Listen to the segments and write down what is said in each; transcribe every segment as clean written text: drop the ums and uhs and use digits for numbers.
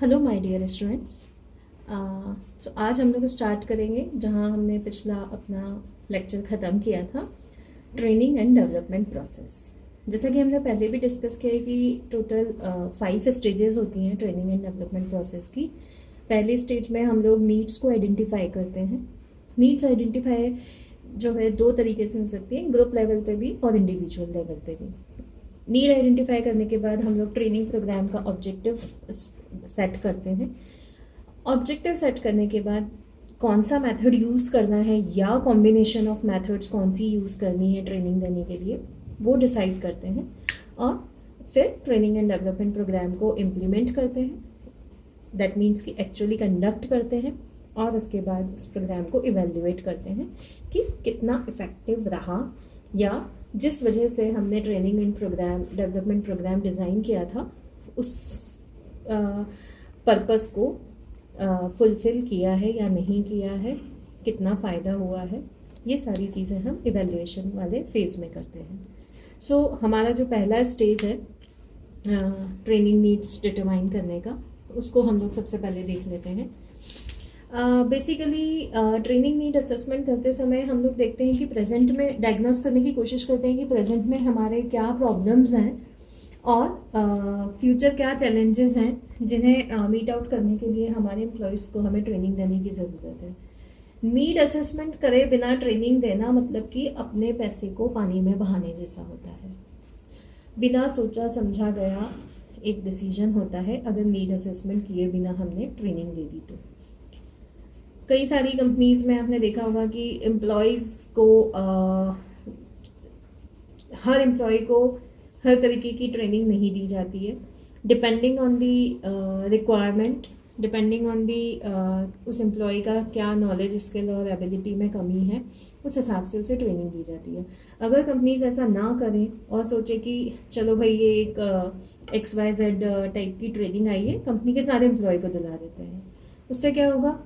Hello my dear students. So आज हम लोग स्टार्ट करेंगे जहां हमने पिछला अपना लेक्चर ख़त्म किया था, ट्रेनिंग एंड डेवलपमेंट प्रोसेस। जैसा कि हमने पहले भी डिस्कस किया है कि टोटल 5 स्टेजेस होती हैं ट्रेनिंग एंड डेवलपमेंट प्रोसेस की। पहले स्टेज में हम लोग नीड्स को आइडेंटिफाई करते हैं। नीड्स आइडेंटिफाई जो है दो तरीके से हो सकती है, ग्रुप लेवल पे भी और इंडिविजुअल लेवल पे भी। नीड आइडेंटिफाई करने के बाद हम लोग ट्रेनिंग प्रोग्राम का ऑब्जेक्टिव सेट करते हैं। ऑब्जेक्टिव सेट करने के बाद कौन सा मेथड यूज़ करना है या कॉम्बिनेशन ऑफ मेथड्स कौन सी यूज़ करनी है ट्रेनिंग देने के लिए, वो डिसाइड करते हैं और फिर ट्रेनिंग एंड डेवलपमेंट प्रोग्राम को इम्प्लीमेंट करते हैं। दैट मीन्स कि एक्चुअली कंडक्ट करते हैं और उसके बाद उस प्रोग्राम को इवेल्युएट करते हैं कि कितना इफ़ेक्टिव रहा, या जिस वजह से हमने training and programme development programme design किया था उस पर्पस को फुलफ़िल किया है या नहीं किया है, कितना फ़ायदा हुआ है। ये सारी चीज़ें हम इवैल्यूएशन वाले फेज़ में करते हैं। सो हमारा जो पहला स्टेज है ट्रेनिंग नीड्स डिटरमाइन करने का, उसको हम लोग सबसे पहले देख लेते हैं। बेसिकली ट्रेनिंग नीड असेसमेंट करते समय हम लोग देखते हैं कि प्रेजेंट में डायग्नोस करने की कोशिश करते हैं कि प्रेजेंट में हमारे क्या प्रॉब्लम्स हैं और फ्यूचर क्या चैलेंजेस हैं जिन्हें मीट आउट करने के लिए हमारे एम्प्लॉयज़ को हमें ट्रेनिंग देने की ज़रूरत है। नीड असेसमेंट करे बिना ट्रेनिंग देना मतलब कि अपने पैसे को पानी में बहाने जैसा होता है। बिना सोचा समझा गया एक डिसीजन होता है अगर नीड असेसमेंट किए बिना हमने ट्रेनिंग दे दी तो। कई सारी कंपनीज़ में आपने देखा होगा कि एम्प्लॉयज़ को हर एम्प्लॉय को हर तरीके की ट्रेनिंग नहीं दी जाती है। Depending on the requirement, depending on the उस एम्प्लॉय का क्या नॉलेज, स्किल और एबिलिटी में कमी है, उस हिसाब से उसे ट्रेनिंग दी जाती है। अगर कंपनीज ऐसा ना करें और सोचे कि चलो भाई ये एक XYZ टाइप की ट्रेनिंग आई है, कंपनी के सारे एम्प्लॉय को दिला देते हैं, उससे क्या होगा,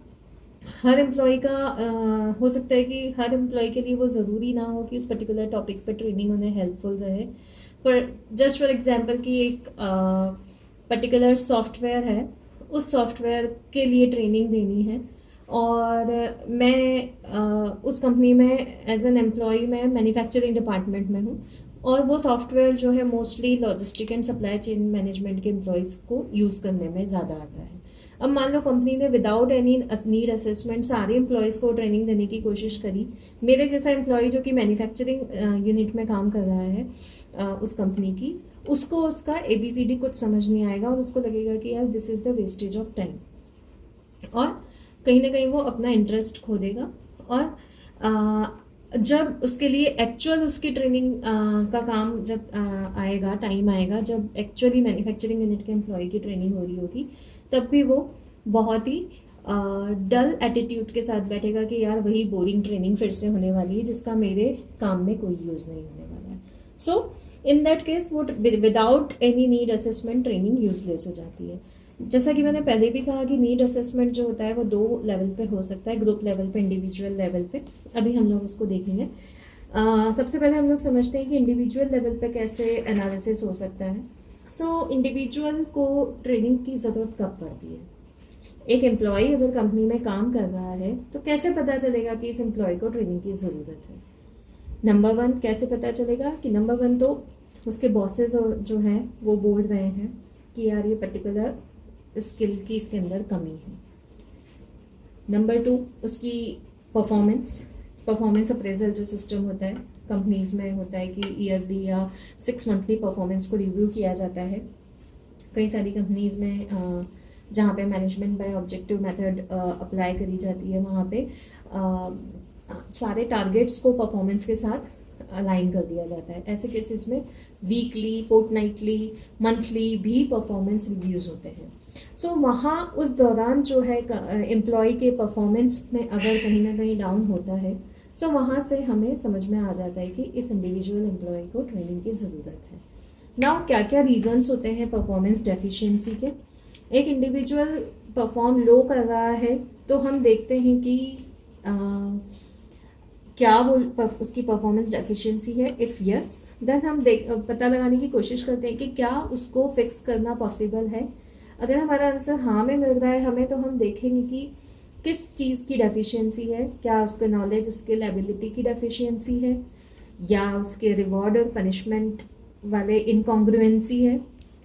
हर एम्प्लॉय का हो सकता है कि हर एम्प्लॉय के लिए वो ज़रूरी ना हो कि उस पर्टिकुलर टॉपिक पर ट्रेनिंग उन्हें हेल्पफुल रहे। पर जस्ट फॉर एग्जांपल कि एक पर्टिकुलर सॉफ्टवेयर है, उस सॉफ्टवेयर के लिए ट्रेनिंग देनी है और मैं उस कंपनी में एज एन एम्प्लॉय मैं मैन्युफैक्चरिंग डिपार्टमेंट में हूँ और वो सॉफ्टवेयर जो है mostly logistic and supply chain management के एम्प्लॉयज़ को यूज़ करने में ज़्यादा आता है। अब मान लो कंपनी ने विदाउट एनी नीड असेसमेंट सारे एम्प्लॉयज़ को ट्रेनिंग देने की कोशिश करी। मेरे जैसा एम्प्लॉय जो कि मैन्युफैक्चरिंग यूनिट में काम कर रहा है उस कंपनी की, उसको उसका ABCD कुछ समझ नहीं आएगा और उसको लगेगा कि यार this is the wastage of time, और कहीं ना कहीं वो अपना इंटरेस्ट खो देगा। और जब उसके लिए एक्चुअल उसकी ट्रेनिंग का काम जब आएगा, टाइम आएगा जब एक्चुअली मैन्युफैक्चरिंग यूनिट के एम्प्लॉय की ट्रेनिंग हो रही होगी, तब भी वो बहुत ही डल एटीट्यूड के साथ बैठेगा कि यार वही बोरिंग ट्रेनिंग फिर से होने वाली है जिसका मेरे काम में कोई यूज़ नहीं होने वाला है। सो इन दैट केस वो without any need assessment training useless हो जाती है। जैसा कि मैंने पहले भी कहा कि नीड असेसमेंट जो होता है वो 2 लेवल पे हो सकता है, ग्रुप लेवल पे, इंडिविजुअल लेवल पे। अभी हम लोग उसको देखेंगे। सबसे पहले हम लोग समझते हैं कि इंडिविजुअल लेवल पे कैसे एनालिसिस हो सकता है। सो इंडिविजुअल को ट्रेनिंग की ज़रूरत कब पड़ती है? एक एम्प्लॉय अगर कंपनी में काम कर रहा है तो कैसे पता चलेगा कि इस एम्प्लॉय को ट्रेनिंग की ज़रूरत है? नंबर 1 कैसे पता चलेगा कि नंबर 1 तो उसके बॉसेस जो हैं वो बोल रहे हैं कि यार ये पर्टिकुलर स्किल की इसके अंदर कमी है। नंबर 2 उसकी परफॉर्मेंस अप्रेजल जो सिस्टम होता है कंपनीज में होता है कि ईयरली या 6 मंथली परफॉर्मेंस को रिव्यू किया जाता है। कई सारी कंपनीज में जहाँ पे management by objective method apply करी जाती है, वहाँ पे सारे टारगेट्स को परफॉर्मेंस के साथ अलाइन कर दिया जाता है। ऐसे केसेस में वीकली, फोर्टनाइटली, मंथली भी परफॉर्मेंस रिव्यूज़ होते हैं। सो वहाँ उस दौरान जो है एम्प्लॉय के परफॉर्मेंस में अगर कहीं ना कहीं डाउन होता है, सो वहाँ से हमें समझ में आ जाता है कि इस इंडिविजुअल एम्प्लॉय को ट्रेनिंग की ज़रूरत है। नाउ क्या क्या रीजंस होते हैं परफॉर्मेंस डेफिशिएंसी के? एक इंडिविजुअल परफॉर्म लो कर रहा है तो हम देखते हैं कि क्या वो उसकी परफॉर्मेंस डेफिशिएंसी है। इफ़ यस देन हम पता लगाने की कोशिश करते हैं कि क्या उसको फिक्स करना पॉसिबल है। अगर हमारा आंसर हाँ में मिल रहा है हमें, तो हम देखेंगे कि किस चीज़ की डेफिशिएंसी है, क्या उसके नॉलेज स्किल एबिलिटी की डेफिशिएंसी है, या उसके रिवॉर्ड और पनिशमेंट वाले इनकॉन्ग्रुएंसी है,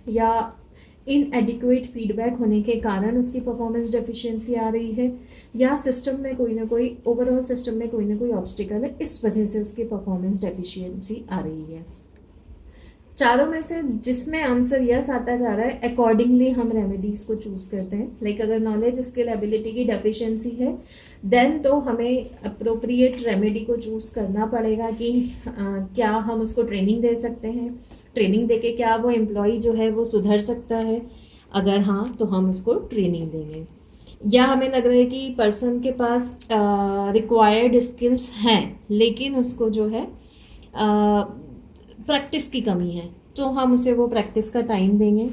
या इनएडिक्वेट फीडबैक होने के कारण उसकी परफॉर्मेंस डेफिशिएंसी आ रही है, या सिस्टम में कोई ना कोई, ओवरऑल सिस्टम में कोई ना कोई ऑब्स्टिकल है, इस वजह से उसकी परफॉर्मेंस डेफिशिएंसी आ रही है। चारों में से जिसमें आंसर यस आता जा रहा है, अकॉर्डिंगली हम रेमेडीज को चूज करते हैं। लाइक अगर नॉलेज स्किल एबिलिटी की डेफिशिएंसी है, देन तो हमें अप्रोप्रिएट रेमेडी को चूज करना पड़ेगा कि क्या हम उसको ट्रेनिंग दे सकते हैं, ट्रेनिंग देके क्या वो एम्प्लॉय जो है वो सुधर सकता है, अगर हाँ तो हम उसको ट्रेनिंग देंगे। या हमें लग रहा है कि पर्सन के पास रिक्वायर्ड स्किल्स हैं लेकिन उसको जो है प्रैक्टिस की कमी है, तो हम उसे वो प्रैक्टिस का टाइम देंगे।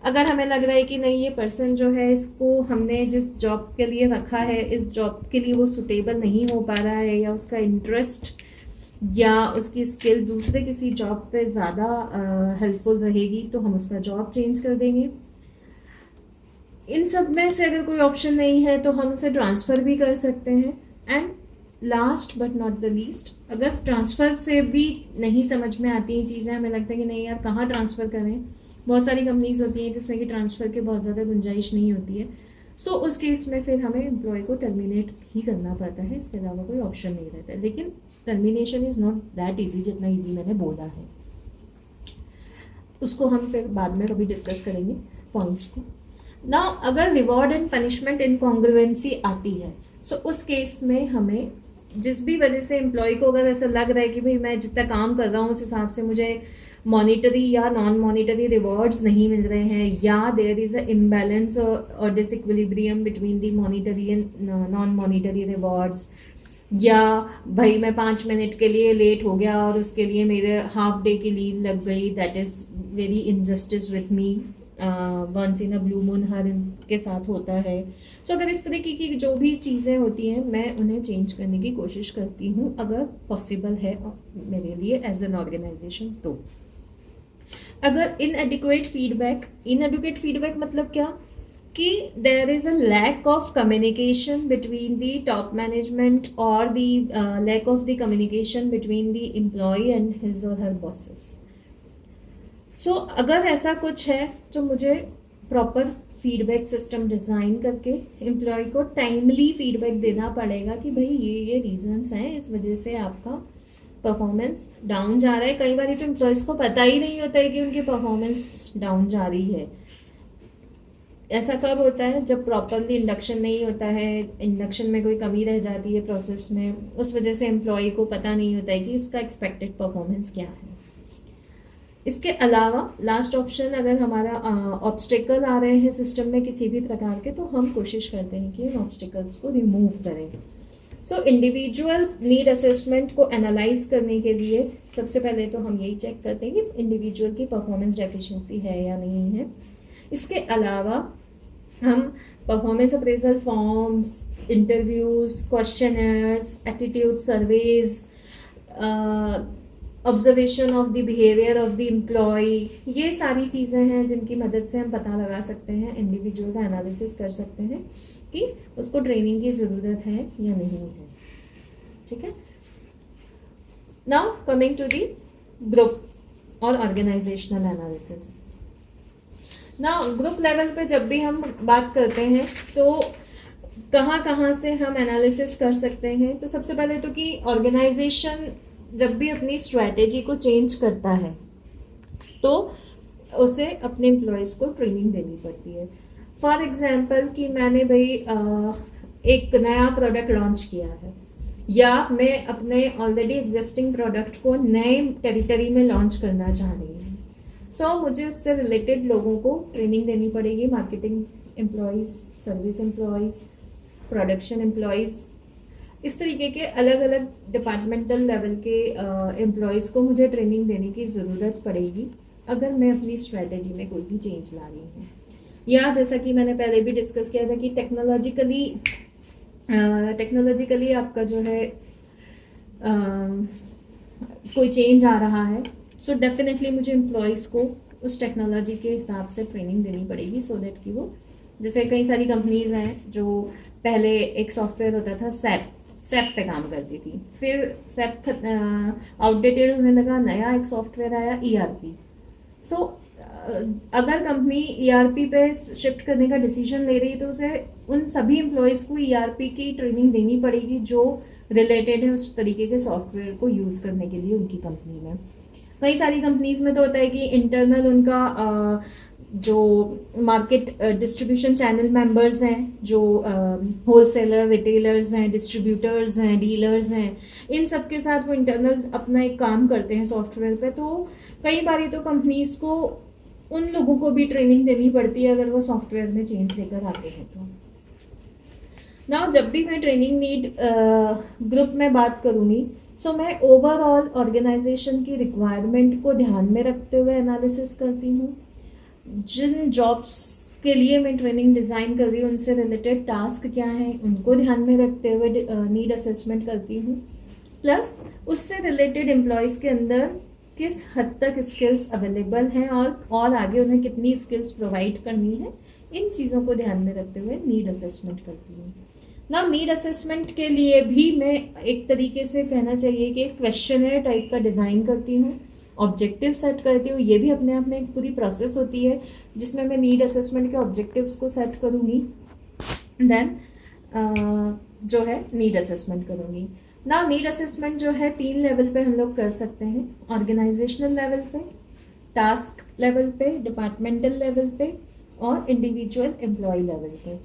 अगर हमें लग रहा है कि नहीं, ये पर्सन जो है, इसको हमने जिस जॉब के लिए रखा है, इस जॉब के लिए वो सुटेबल नहीं हो पा रहा है, या उसका इंटरेस्ट या उसकी स्किल दूसरे किसी जॉब पे ज़्यादा हेल्पफुल रहेगी, तो हम उसका जॉब चेंज कर देंगे। इन सब में से अगर कोई ऑप्शन नहीं है तो हम उसे ट्रांसफ़र भी कर सकते हैं। And last but not the least, अगर ट्रांसफ़र से भी नहीं समझ में आती हैं चीज़ें, हमें लगता है कि नहीं यार कहाँ ट्रांसफ़र करें, बहुत सारी कंपनीज होती हैं जिसमें कि ट्रांसफ़र की बहुत ज़्यादा गुंजाइश नहीं होती है, सो उस केस में फिर हमें एम्प्लॉय को टर्मिनेट ही करना पड़ता है, इसके अलावा कोई ऑप्शन नहीं रहता है। लेकिन termination is not that easy जितना ईजी मैंने बोला है, उसको हम फिर बाद में कभी डिस्कस करेंगे पॉइंट्स को ना। अगर रिवॉर्ड एंड पनिशमेंट इनकॉन्ग्रुएंसी आती है, सो उस केस में हमें जिस भी वजह से एम्प्लॉय को अगर ऐसा लग रहा है कि भाई मैं जितना काम कर रहा हूँ उस हिसाब से मुझे मॉनिटरी या नॉन मॉनिटरी रिवॉर्ड्स नहीं मिल रहे हैं, या देयर इज़ अ इम्बैलेंस और disequilibrium between the monetary and non monetary rewards, या भाई मैं 5 मिनट के लिए लेट हो गया और उसके लिए मेरे हाफ डे की लीव लग गई, that is very injustice with me, once in a blue moon हर इनके साथ होता है। सो अगर इस तरीके की जो भी चीज़ें होती हैं मैं उन्हें चेंज करने की कोशिश करती हूँ अगर पॉसिबल है मेरे लिए एज एन ऑर्गेनाइजेशन। तो अगर इनएडिक्वेट फीडबैक मतलब क्या कि there is a lack of communication between the top management और the lack of the communication between the employ and his और हर बॉसेस। सो अगर ऐसा कुछ है तो मुझे प्रॉपर फीडबैक सिस्टम डिज़ाइन करके एम्प्लॉय को टाइमली फीडबैक देना पड़ेगा कि भाई ये रीजंस हैं, इस वजह से आपका परफॉर्मेंस डाउन जा रहा है। कई बार तो एम्प्लॉयज़ को पता ही नहीं होता है कि उनकी परफॉर्मेंस डाउन जा रही है। ऐसा कब होता है? जब प्रॉपरली इंडक्शन नहीं होता है, इंडक्शन में कोई कमी रह जाती है प्रोसेस में, उस वजह से एम्प्लॉय को पता नहीं होता है कि इसका एक्सपेक्टेड परफॉर्मेंस क्या है। इसके अलावा लास्ट ऑप्शन, अगर हमारा ऑब्स्टिकल आ रहे हैं सिस्टम में किसी भी प्रकार के, तो हम कोशिश करते हैं कि उन ऑब्स्टिकल्स को रिमूव करें। सो इंडिविजुअल नीड असेसमेंट को एनालाइज करने के लिए सबसे पहले तो हम यही चेक करते हैं कि इंडिविजुअल की परफॉर्मेंस डेफिशिएंसी है या नहीं है। इसके अलावा हम performance appraisal forms, interviews, questionnaires, attitude surveys, observation of the behaviour of the employee, ये सारी चीज़ें हैं जिनकी मदद से हम पता लगा सकते हैं, इंडिविजुअल का एनालिसिस कर सकते हैं कि उसको ट्रेनिंग की ज़रूरत है या नहीं है। ठीक है, now coming to the group और organisational analysis. Now group level पे जब भी हम बात करते हैं तो कहाँ कहाँ से हम एनालिसिस कर सकते हैं? तो सबसे पहले तो कि ऑर्गेनाइजेशन जब भी अपनी स्ट्रैटेजी को चेंज करता है तो उसे अपने एम्प्लॉयज़ को ट्रेनिंग देनी पड़ती है। फॉर एग्जांपल कि मैंने भाई एक नया प्रोडक्ट लॉन्च किया है, या मैं अपने ऑलरेडी एग्जिस्टिंग प्रोडक्ट को नए टेरिटरी में लॉन्च करना चाह रही हूँ, सो मुझे उससे रिलेटेड लोगों को ट्रेनिंग देनी पड़ेगी। Marketing employees, service employees, production employees, इस तरीके के अलग अलग डिपार्टमेंटल लेवल के एम्प्लॉयज़ को मुझे ट्रेनिंग देने की ज़रूरत पड़ेगी अगर मैं अपनी स्ट्रैटेजी में कोई भी चेंज ला रही हूँ। या जैसा कि मैंने पहले भी डिस्कस किया था कि टेक्नोलॉजिकली आपका जो है कोई चेंज आ रहा है, सो डेफिनेटली मुझे एम्प्लॉयज़ को उस टेक्नोलॉजी के हिसाब से ट्रेनिंग देनी पड़ेगी सो दैट कि वो, जैसे कई सारी कंपनीज हैं जो पहले एक सॉफ्टवेयर होता था सैप पे काम करती थी, फिर सैप आउटडेटेड होने लगा, नया एक सॉफ्टवेयर आया ईआरपी। सो अगर कंपनी ईआरपी पे शिफ्ट करने का डिसीजन ले रही है तो उसे उन सभी एम्प्लॉयज़ को ईआरपी की ट्रेनिंग देनी पड़ेगी जो रिलेटेड है उस तरीके के सॉफ्टवेयर को यूज़ करने के लिए उनकी कंपनी में। कई सारी कंपनीज में तो होता है कि इंटरनल उनका जो मार्केट डिस्ट्रीब्यूशन चैनल मेंबर्स हैं, जो होलसेलर, रिटेलर्स हैं, डिस्ट्रीब्यूटर्स हैं, डीलर्स हैं, इन सब के साथ वो इंटरनल अपना एक काम करते हैं सॉफ्टवेयर पे। तो कई बार तो कंपनीज को उन लोगों को भी ट्रेनिंग देनी पड़ती है अगर वो सॉफ्टवेयर में चेंज लेकर आते हैं तो। ना जब भी मैं ट्रेनिंग नीड ग्रुप में बात करूँगी, सो मैं ओवरऑल ऑर्गेनाइजेशन की रिक्वायरमेंट को ध्यान में रखते हुए एनालिसिस करती हूँ। जिन जॉब्स के लिए मैं ट्रेनिंग डिज़ाइन कर रही हूँ उनसे रिलेटेड टास्क क्या हैं उनको ध्यान में रखते हुए नीड असेसमेंट करती हूँ। प्लस उससे रिलेटेड एम्प्लॉयज़ के अंदर किस हद तक स्किल्स अवेलेबल हैं और आगे उन्हें कितनी स्किल्स प्रोवाइड करनी है, इन चीज़ों को ध्यान में रखते हुए नीड असेसमेंट करती हूँ। ना नीड असेसमेंट के लिए भी मैं एक तरीके से कहना चाहिए कि क्वेश्चनर टाइप का डिज़ाइन करती हूँ, ऑब्जेक्टिव सेट करती हूँ। ये भी अपने आप में एक पूरी प्रोसेस होती है जिसमें मैं नीड असेसमेंट के ऑब्जेक्टिव्स को सेट करूँगी, देन जो है नीड असेसमेंट करूँगी। ना नीड असेसमेंट जो है 3 लेवल पे हम लोग कर सकते हैं, ऑर्गेनाइजेशनल लेवल पे, टास्क लेवल पे, डिपार्टमेंटल लेवल पे और इंडिविजुअल एम्प्लॉय लेवल पे।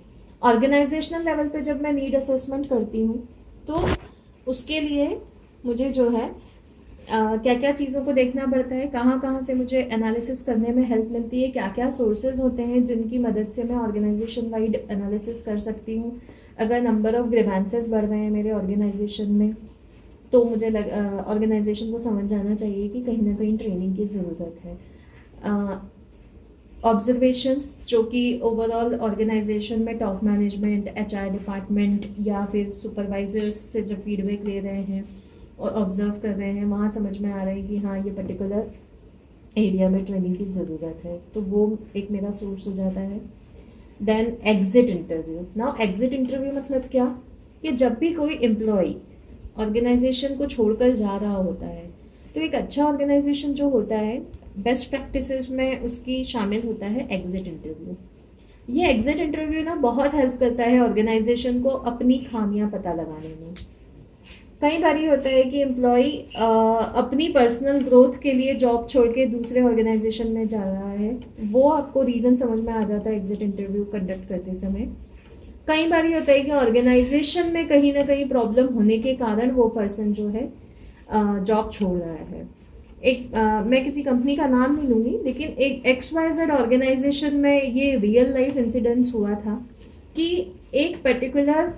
ऑर्गेनाइजेशनल लेवल पे जब मैं नीड असेसमेंट करती हूँ तो उसके लिए मुझे जो है क्या क्या चीज़ों को देखना पड़ता है, कहाँ कहाँ से मुझे एनालिसिस करने में हेल्प मिलती है, क्या क्या सोर्सेज होते हैं जिनकी मदद से मैं ऑर्गेनाइजेशन वाइड एनालिसिस कर सकती हूँ। अगर नंबर ऑफ ग्रीवेंसेस बढ़ रहे हैं मेरे ऑर्गेनाइजेशन में तो मुझे ऑर्गेनाइजेशन को समझ जाना चाहिए कि कहीं ना कहीं ट्रेनिंग की ज़रूरत है। ऑब्जर्वेशंस जो कि ओवरऑल ऑर्गेनाइजेशन में टॉप मैनेजमेंट, एचआर डिपार्टमेंट या फिर सुपरवाइजर्स से जब फीडबैक ले रहे हैं और ऑब्जर्व कर रहे हैं, वहाँ समझ में आ रहा है कि हाँ ये पर्टिकुलर एरिया में ट्रेनिंग की ज़रूरत है, तो वो एक मेरा सोर्स हो जाता है। Then exit interview. Now exit interview मतलब क्या, कि जब भी कोई एम्प्लॉय ऑर्गेनाइजेशन को छोड़कर जा रहा होता है तो एक अच्छा ऑर्गेनाइजेशन जो होता है बेस्ट प्रैक्टिसेस में उसकी शामिल होता है एग्जिट इंटरव्यू। ये एग्जिट इंटरव्यू ना बहुत हेल्प करता है ऑर्गेनाइजेशन को अपनी खामियां पता लगाने में। कई बार ये होता है कि एम्प्लॉय अपनी पर्सनल ग्रोथ के लिए जॉब छोड़ के दूसरे ऑर्गेनाइजेशन में जा रहा है, वो आपको रीज़न समझ में आ जाता है एग्जिट इंटरव्यू कंडक्ट करते समय। कई बार ये होता है कि ऑर्गेनाइजेशन में कहीं ना कहीं प्रॉब्लम होने के कारण वो पर्सन जो है जॉब छोड़ रहा है। मैं किसी कंपनी का नाम नहीं लूँगी, लेकिन एक XYZ ऑर्गेनाइजेशन में ये रियल लाइफ इंसिडेंस हुआ था कि एक पर्टिकुलर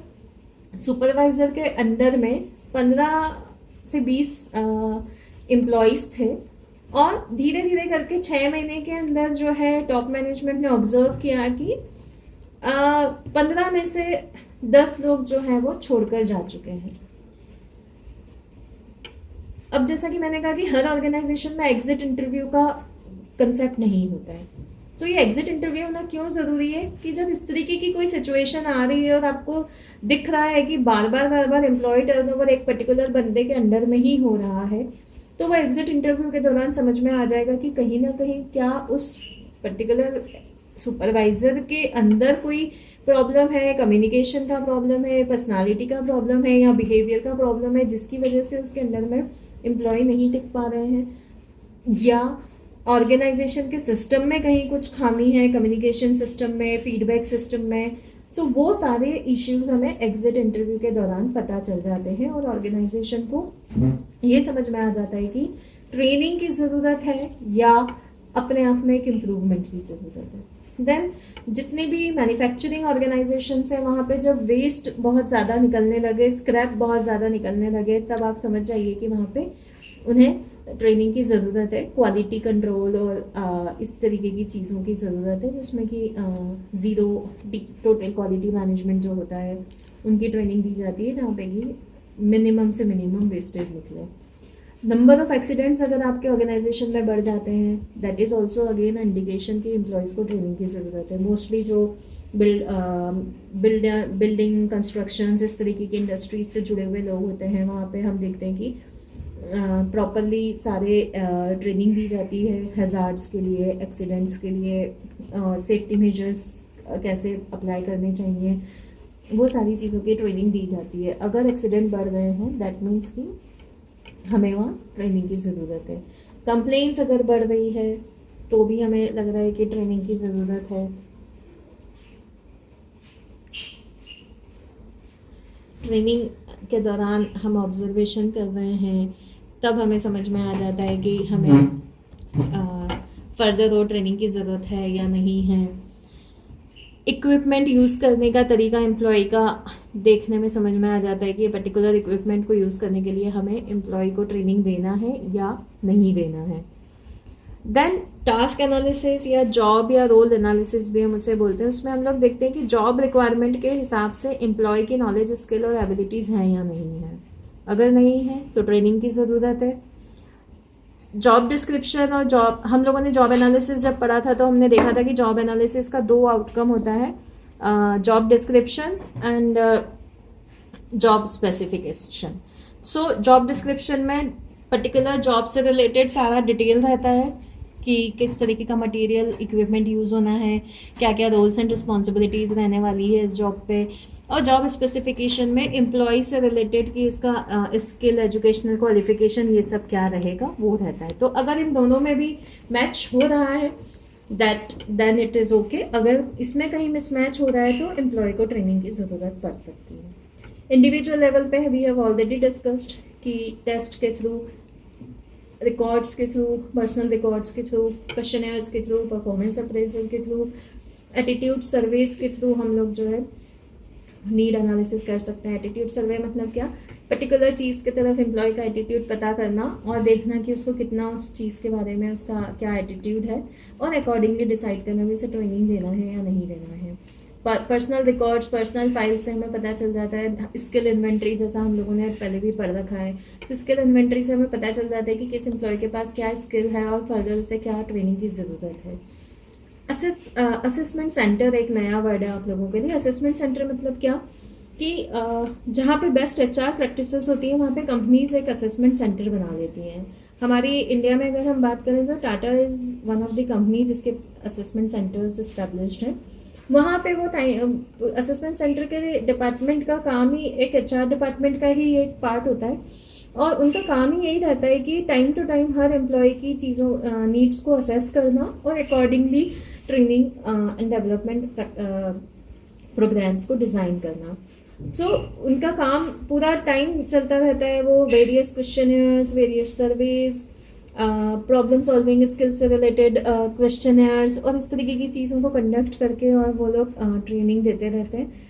सुपरवाइज़र के अंडर में 15 से 20 एम्प्लॉयज़ थे और धीरे धीरे करके 6 महीने के अंदर जो है टॉप मैनेजमेंट ने ऑब्जर्व किया कि 15 में से 10 लोग जो हैं वो छोड़कर जा चुके हैं। अब जैसा कि मैंने कहा कि हर ऑर्गेनाइजेशन में एग्जिट इंटरव्यू का कंसेप्ट नहीं होता है, तो ये एग्जिट इंटरव्यू होना क्यों ज़रूरी है कि जब इस तरीके की कोई सिचुएशन आ रही है और आपको दिख रहा है कि बार बार एम्प्लॉय टर्नओवर एक पर्टिकुलर बंदे के अंडर में ही हो रहा है, तो वह एग्जिट इंटरव्यू के दौरान समझ में आ जाएगा कि कहीं ना कहीं क्या उस पर्टिकुलर सुपरवाइज़र के अंदर कोई प्रॉब्लम है, कम्युनिकेशन का प्रॉब्लम है, पर्सनालिटी का प्रॉब्लम है या बिहेवियर का प्रॉब्लम है जिसकी वजह से उसके अंदर में एम्प्लॉय नहीं टिक पा रहे हैं, या ऑर्गेनाइजेशन के सिस्टम में कहीं कुछ खामी है, कम्युनिकेशन सिस्टम में, फीडबैक सिस्टम में। तो वो सारे इश्यूज हमें एग्जिट इंटरव्यू के दौरान पता चल जाते हैं और ऑर्गेनाइजेशन को ये समझ में आ जाता है कि ट्रेनिंग की ज़रूरत है या अपने आप में एक इम्प्रूवमेंट की ज़रूरत है। देन जितने भी मैन्युफैक्चरिंग ऑर्गेनाइजेशंस हैं वहाँ पे जब वेस्ट बहुत ज़्यादा निकलने लगे, स्क्रैप बहुत ज़्यादा निकलने लगे, तब आप समझ जाइए कि वहाँ पे उन्हें ट्रेनिंग की ज़रूरत है, क्वालिटी कंट्रोल और इस तरीके की चीज़ों की ज़रूरत है जिसमें कि ज़ीरो टोटल क्वालिटी मैनेजमेंट जो होता है उनकी ट्रेनिंग दी जाती है, जहाँ पे कि मिनिमम से मिनिमम वेस्टेज निकले। नंबर ऑफ एक्सीडेंट्स अगर आपके ऑर्गेनाइजेशन में बढ़ जाते हैं, that is also again indication कि एम्प्लॉयज़ को ट्रेनिंग की ज़रूरत है। मोस्टली जो बिल्डिंग कंस्ट्रक्शंस इस तरीके की इंडस्ट्रीज से जुड़े हुए लोग होते हैं, वहाँ पे हम देखते हैं कि प्रॉपरली सारे ट्रेनिंग दी जाती है हैज़ार्ड्स के लिए, एक्सीडेंट्स के लिए, सेफ्टी मेजर्स कैसे अप्लाई करने चाहिए, वो सारी चीज़ों की ट्रेनिंग दी जाती है। अगर एक्सीडेंट बढ़ रहे हैं दैट मीन्स कि हमें वहाँ ट्रेनिंग की ज़रूरत है। कंप्लेंट्स अगर बढ़ रही है तो भी हमें लग रहा है कि ट्रेनिंग की ज़रूरत है। ट्रेनिंग के दौरान हम ऑब्जर्वेशन कर रहे हैं, तब हमें समझ में आ जाता है कि हमें फर्दर और ट्रेनिंग की ज़रूरत है या नहीं है। इक्विपमेंट यूज़ करने का तरीका एम्प्लॉय का देखने में समझ में आ जाता है कि ये पर्टिकुलर इक्विपमेंट को यूज़ करने के लिए हमें एम्प्लॉय को ट्रेनिंग देना है या नहीं देना है। देन टास्क एनालिसिस या जॉब या रोल एनालिसिस भी हम उसे बोलते हैं। उसमें हम लोग देखते हैं कि जॉब रिक्वायरमेंट के हिसाब से एम्प्लॉय की नॉलेज, स्किल और एबिलिटीज़ हैं या नहीं है। अगर नहीं है तो ट्रेनिंग की ज़रूरत है। जॉब डिस्क्रिप्शन और हम लोगों ने जॉब एनालिसिस जब पढ़ा था तो हमने देखा था कि जॉब एनालिसिस का 2 आउटकम होता है, job description and job specification. So job description में पर्टिकुलर जॉब से रिलेटेड सारा डिटेल रहता है कि किस तरीके का मटेरियल, इक्विपमेंट यूज़ होना है, क्या क्या रोल्स एंड रिस्पॉन्सिबिलिटीज़ रहने वाली है इस जॉब पे। और जॉब स्पेसिफिकेशन में एम्प्लॉय से रिलेटेड कि उसका स्किल, एजुकेशनल क्वालिफिकेशन, ये सब क्या रहेगा वो रहता है। तो अगर इन दोनों में भी मैच हो रहा है देन इट इज़ ओके। अगर इसमें कहीं मिसमैच हो रहा है तो एम्प्लॉय को ट्रेनिंग की ज़रूरत पड़ सकती है। इंडिविजुअल लेवल पे वी हैव ऑलरेडी डिस्कस्ड कि टेस्ट के थ्रू, रिकॉर्ड्स के थ्रू, पर्सनल रिकॉर्ड्स के थ्रू, क्वेश्चनर्स के थ्रू, परफॉर्मेंस अप्रेजल के थ्रू, एटीट्यूड सर्वेस के थ्रू हम लोग जो है नीड एनालिसिस कर सकते हैं। एटीट्यूड सर्वे मतलब क्या, पर्टिकुलर चीज़ की तरफ एम्प्लॉय का एटीट्यूड पता करना और देखना कि उसको कितना उस चीज़ के बारे में उसका क्या एटीट्यूड है, और अकॉर्डिंगली डिसाइड करना कि उसे ट्रेनिंग देना है या नहीं देना है। पर्सनल रिकॉर्ड्स, पर्सनल फाइल से हमें पता चल जाता है। स्किल इन्वेंट्री जैसा हम लोगों ने पहले भी पढ़ रखा है, तो स्किल इन्वेंट्री से हमें पता चल जाता है कि किस एम्प्लॉय के पास क्या स्किल है और फर्दर से क्या ट्रेनिंग की ज़रूरत है। असेसमेंट सेंटर एक नया वर्ड है आप लोगों के लिए। असेसमेंट सेंटर मतलब क्या कि जहाँ पे बेस्ट एचआर प्रैक्टिसेस होती हैं वहाँ पे कंपनीज एक असेसमेंट सेंटर बना लेती हैं। हमारी इंडिया में अगर हम बात करें तो Tata is one of the company जिसके असेसमेंट सेंटर्स इस्टेब्लिश्ड हैं। वहाँ पे वो असेसमेंट सेंटर के डिपार्टमेंट का काम ही एक एचआर डिपार्टमेंट का ही एक पार्ट होता है, और उनका काम ही यही रहता है कि टाइम टू टाइम हर एम्प्लॉय की चीज़ों, नीड्स को असेस करना और accordingly training and development programmes को डिज़ाइन करना। सो उनका काम पूरा टाइम चलता रहता है। वो various questioners, various surveys, problem solving skill से रिलेटेड क्वेश्चनर्स और इस तरीके की चीज़ों को कंडक्ट करके और वो लोग ट्रेनिंग देते रहते हैं।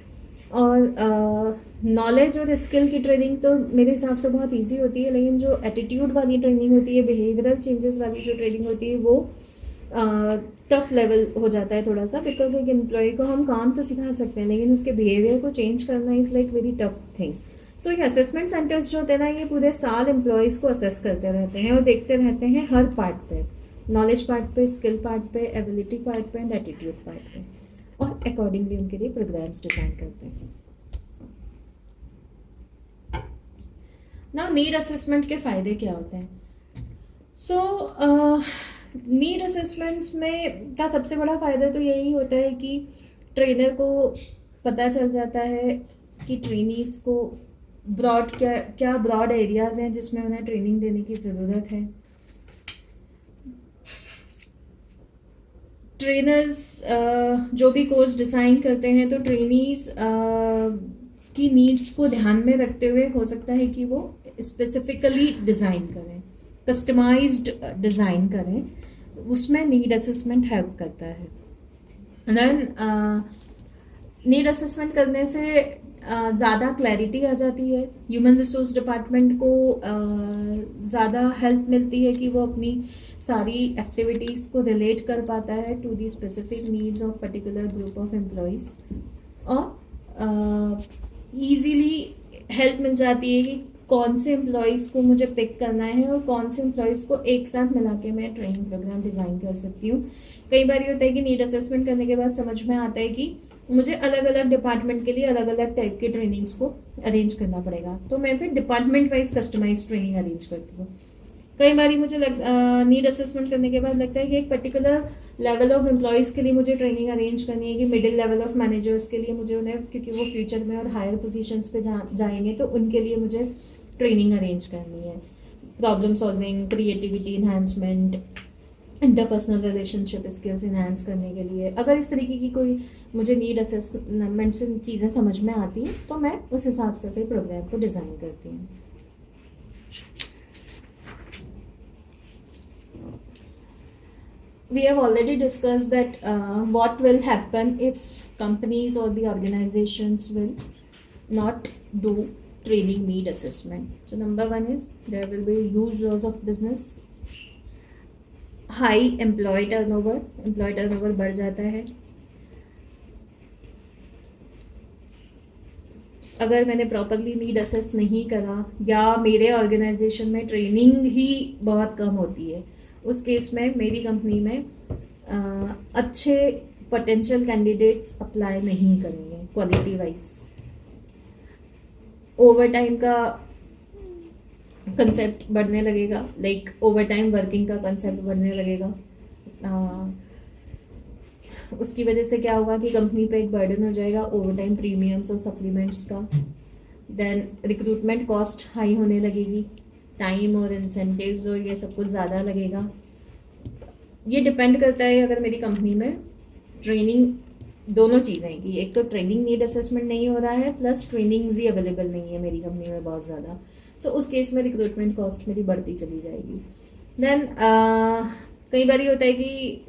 और नॉलेज और स्किल की ट्रेनिंग तो मेरे हिसाब से बहुत इजी होती है, लेकिन जो एटीट्यूड वाली ट्रेनिंग होती है, बिहेवियरल चेंजेस वाली जो ट्रेनिंग होती है, वो टफ लेवल हो जाता है थोड़ा सा। बिकॉज एक एम्प्लॉय को हम काम तो सिखा सकते हैं लेकिन उसके बिहेवियर को चेंज करना is like very tough thing. So ये असेसमेंट सेंटर्स जो होते हैं ना, ये पूरे साल एम्प्लॉयज़ को असेस करते रहते हैं और देखते रहते हैं हर पार्ट पे, नॉलेज पार्ट पे, स्किल पार्ट पे, एबिलिटी पार्ट पे एंड एटीट्यूड पार्ट पे, और अकॉर्डिंगली उनके लिए प्रोग्राम्स डिज़ाइन करते हैं। ना नीड असेसमेंट के फ़ायदे क्या होते हैं? सो नीड असेसमेंट्स में का सबसे बड़ा फ़ायदा तो यही होता है कि ट्रेनर को पता चल जाता है कि ट्रेनीज़ को क्या ब्रॉड एरियाज़ हैं जिसमें उन्हें ट्रेनिंग देने की ज़रूरत है। ट्रेनर्स जो भी कोर्स डिज़ाइन करते हैं तो ट्रेनीज़ की नीड्स को ध्यान में रखते हुए हो सकता है कि वो स्पेसिफिकली डिज़ाइन करें, कस्टमाइज्ड डिज़ाइन करें, उसमें नीड असेसमेंट हेल्प करता है। देन नीड असेसमेंट करने से ज़्यादा क्लैरिटी आ जाती है। ह्यूमन रिसोर्स डिपार्टमेंट को ज़्यादा हेल्प मिलती है कि वो अपनी सारी एक्टिविटीज़ को रिलेट कर पाता है to the specific needs of particular group of employees, और ईज़िली हेल्प मिल जाती है कि कौन से एम्प्लॉयज़ को मुझे पिक करना है और कौन से एम्प्लॉयज़ को एक साथ मिला के मैं ट्रेनिंग प्रोग्राम डिज़ाइन कर सकती हूँ। कई बार ये होता है कि नीड असेसमेंट करने के बाद समझ में आता है कि मुझे अलग अलग डिपार्टमेंट के लिए अलग अलग टाइप के ट्रेनिंग्स को अरेंज करना पड़ेगा, तो मैं फिर department wise customise training arrange करती हूँ। कई बार मुझे नीड असेसमेंट करने के बाद लगता है कि एक पर्टिकुलर लेवल ऑफ एम्प्लॉयज़ के लिए मुझे ट्रेनिंग अरेंज करनी है, कि मिडिल लेवल ऑफ मैनेजर्स के लिए मुझे उन्हें, क्योंकि वो फ्यूचर में और हायर पोजीशंस पे जाएंगे तो उनके लिए मुझे ट्रेनिंग अरेंज करनी है। Problem solving, creativity enhancement, interpersonal relationship skills enhance करने के लिए। अगर इस तरीके की कोई मुझे नीड असेसमेंट से चीज़ें समझ में आती हैं तो मैं उस हिसाब से फिर प्रोग्राम को डिज़ाइन करती हूँ। We have already discussed that what will happen if companies or the organizations will not do training need assessment. So number one is there will be huge loss of business, high employee turnover बढ़ जाता है। अगर मैंने properly need assess नहीं करा या मेरे organisation में ट्रेनिंग ही बहुत कम होती है, उस केस में मेरी कंपनी में अच्छे पोटेंशियल कैंडिडेट्स अप्लाई नहीं करेंगे क्वालिटी वाइज। ओवर टाइम का कंसेप्ट बढ़ने लगेगा, लाइक ओवर टाइम वर्किंग का कंसेप्ट बढ़ने लगेगा। उसकी वजह से क्या होगा कि कंपनी पे एक बर्डन हो जाएगा ओवर टाइम प्रीमियम्स और सप्लीमेंट्स का। देन रिक्रूटमेंट कॉस्ट हाई होने लगेगी, टाइम और इंसेंटिव्स और ये सब कुछ ज़्यादा लगेगा। ये डिपेंड करता है अगर मेरी कंपनी में ट्रेनिंग, दोनों चीज़ें, कि एक तो ट्रेनिंग नीड असेसमेंट नहीं हो रहा है प्लस ट्रेनिंग्स ही अवेलेबल नहीं है मेरी कंपनी में बहुत ज़्यादा, सो उस केस में रिक्रूटमेंट कॉस्ट मेरी बढ़ती चली जाएगी। देन कई बार ये होता है कि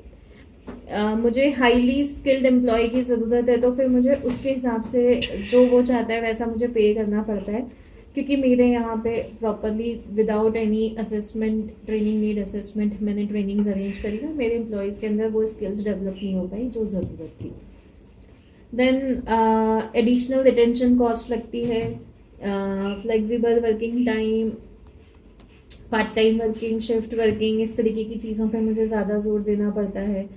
मुझे हाईली स्किल्ड एम्प्लॉय की ज़रूरत है, तो फिर मुझे उसके हिसाब से जो वो चाहता है वैसा मुझे पे करना पड़ता है, क्योंकि मेरे यहाँ पे properly without any assessment, training need assessment मैंने ट्रेनिंग्स अरेंज करी है, मेरे एम्प्लॉयज़ के अंदर वो स्किल्स डेवलप नहीं हो पाई जो ज़रूरत थी। देन एडिशनल रिटेंशन कॉस्ट लगती है, flexible working time, part time working, shift working, इस तरीके की चीज़ों पे मुझे ज़्यादा जोर देना पड़ता है।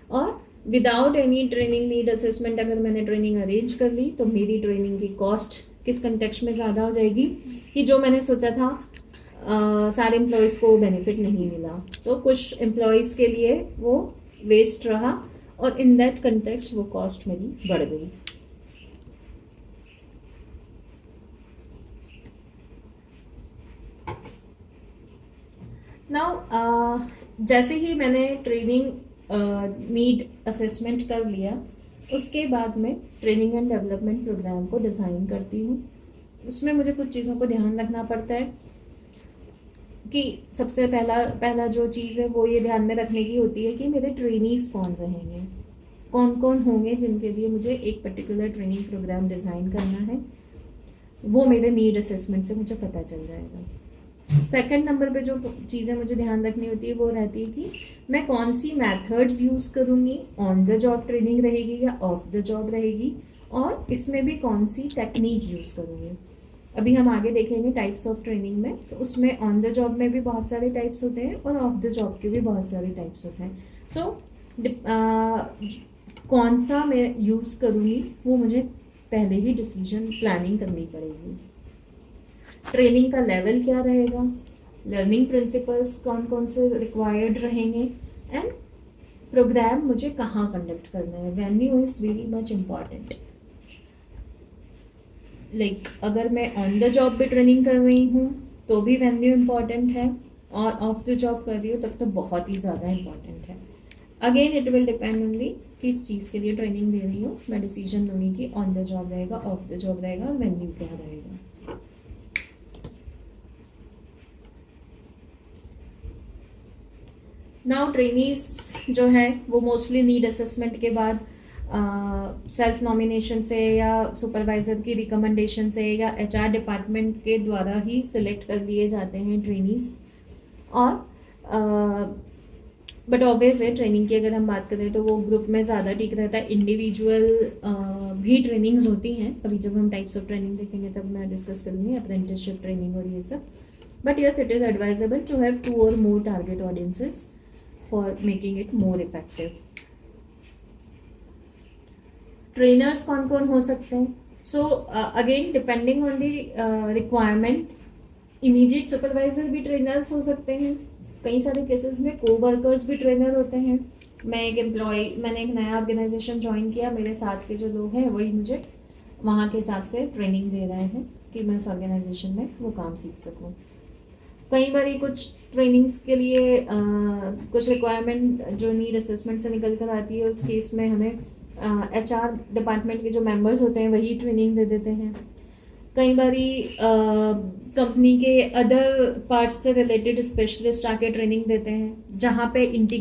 और without any training need assessment अगर मैंने ट्रेनिंग अरेंज कर ली तो मेरी ट्रेनिंग की कॉस्ट किस कंटेक्स्ट में ज़्यादा हो जाएगी कि जो मैंने सोचा था सारे एम्प्लॉयज़ को बेनिफिट नहीं मिला, तो कुछ एम्प्लॉयज़ के लिए वो वेस्ट रहा और इन दैट कंटेक्स्ट वो कॉस्ट मेरी बढ़ गई। नाउ जैसे ही मैंने ट्रेनिंग नीड असेसमेंट कर लिया, उसके बाद मैं ट्रेनिंग एंड डेवलपमेंट प्रोग्राम को डिज़ाइन करती हूँ। उसमें मुझे कुछ चीज़ों को ध्यान रखना पड़ता है कि सबसे पहला जो चीज़ है वो ये ध्यान में रखने की होती है कि मेरे ट्रेनीज़ कौन रहेंगे, कौन कौन होंगे जिनके लिए मुझे एक पर्टिकुलर ट्रेनिंग प्रोग्राम डिज़ाइन करना है, वो मेरे नीड असेसमेंट से मुझे पता चल जाएगा। सेकंड नंबर पे जो चीज़ें मुझे ध्यान रखनी होती है वो रहती है कि मैं कौन सी मेथड्स यूज़ करूँगी, ऑन द जॉब ट्रेनिंग रहेगी या ऑफ द जॉब रहेगी, और इसमें भी कौन सी टेक्निक यूज़ करूँगी। अभी हम आगे देखेंगे टाइप्स ऑफ ट्रेनिंग में, तो उसमें ऑन द जॉब में भी बहुत सारे टाइप्स होते हैं और ऑफ द जॉब के भी बहुत सारे टाइप्स होते हैं। सो कौन सा मैं यूज़ करूँगी वो मुझे पहले ही डिसीजन प्लानिंग करनी पड़ेगी। ट्रेनिंग का लेवल क्या रहेगा, लर्निंग प्रिंसिपल्स कौन कौन से रिक्वायर्ड रहेंगे, एंड प्रोग्राम मुझे कहाँ कंडक्ट करना है। Venue is very much important. Like अगर मैं ऑन द जॉब भी ट्रेनिंग कर रही हूँ तो भी वेन्यू इम्पॉर्टेंट है, और ऑफ द जॉब कर रही हूँ तब तो बहुत ही ज़्यादा इम्पॉर्टेंट है। Again it will depend only किस चीज़ के लिए ट्रेनिंग दे रही हूँ, मैं डिसीजन लूँगी कि ऑन द जॉब रहेगा, ऑफ द जॉब रहेगा, और वेन्यू क्या रहेगा। नाउ ट्रेनीज जो है वो मोस्टली नीड असेसमेंट के बाद सेल्फ नॉमिनेशन से या सुपरवाइज़र की रिकमेंडेशन से या एचआर डिपार्टमेंट के द्वारा ही सिलेक्ट कर लिए जाते हैं ट्रेनीज। और बट ऑब्वियस है ट्रेनिंग की अगर हम बात करें तो वो ग्रुप में ज़्यादा ठीक रहता है, इंडिविजुअल भी ट्रेनिंग्स होती हैं, अभी जब हम टाइप्स ऑफ ट्रेनिंग देखेंगे तब मैं डिस्कस करूँगी अप्रेंटिसशिप ट्रेनिंग और ये सब. But yes, it is advisable to have 2 or more target audiences for making it more effective. Trainers कौन कौन हो सकते हैं? So again depending on the requirement, immediate supervisor भी ट्रेनर्स हो सकते हैं. कई सारे केसेस में को वर्कर्स भी ट्रेनर होते हैं. मैंने एक नया ऑर्गेनाइजेशन ज्वाइन किया, मेरे साथ के जो लोग हैं वही मुझे वहाँ के हिसाब से ट्रेनिंग दे रहे हैं कि मैं उस ऑर्गेनाइजेशन में वो काम सीख सकूँ. कई बार कुछ ट्रेनिंग्स के लिए कुछ रिक्वायरमेंट जो नीड असेसमेंट से निकल कर आती है, उस केस में हमें HR डिपार्टमेंट के जो मेंबर्स होते हैं वही ट्रेनिंग दे देते हैं. कई बारी कंपनी के अदर पार्ट्स से रिलेटेड स्पेशलिस्ट आके ट्रेनिंग देते हैं, जहाँ पे इंटीग्रेट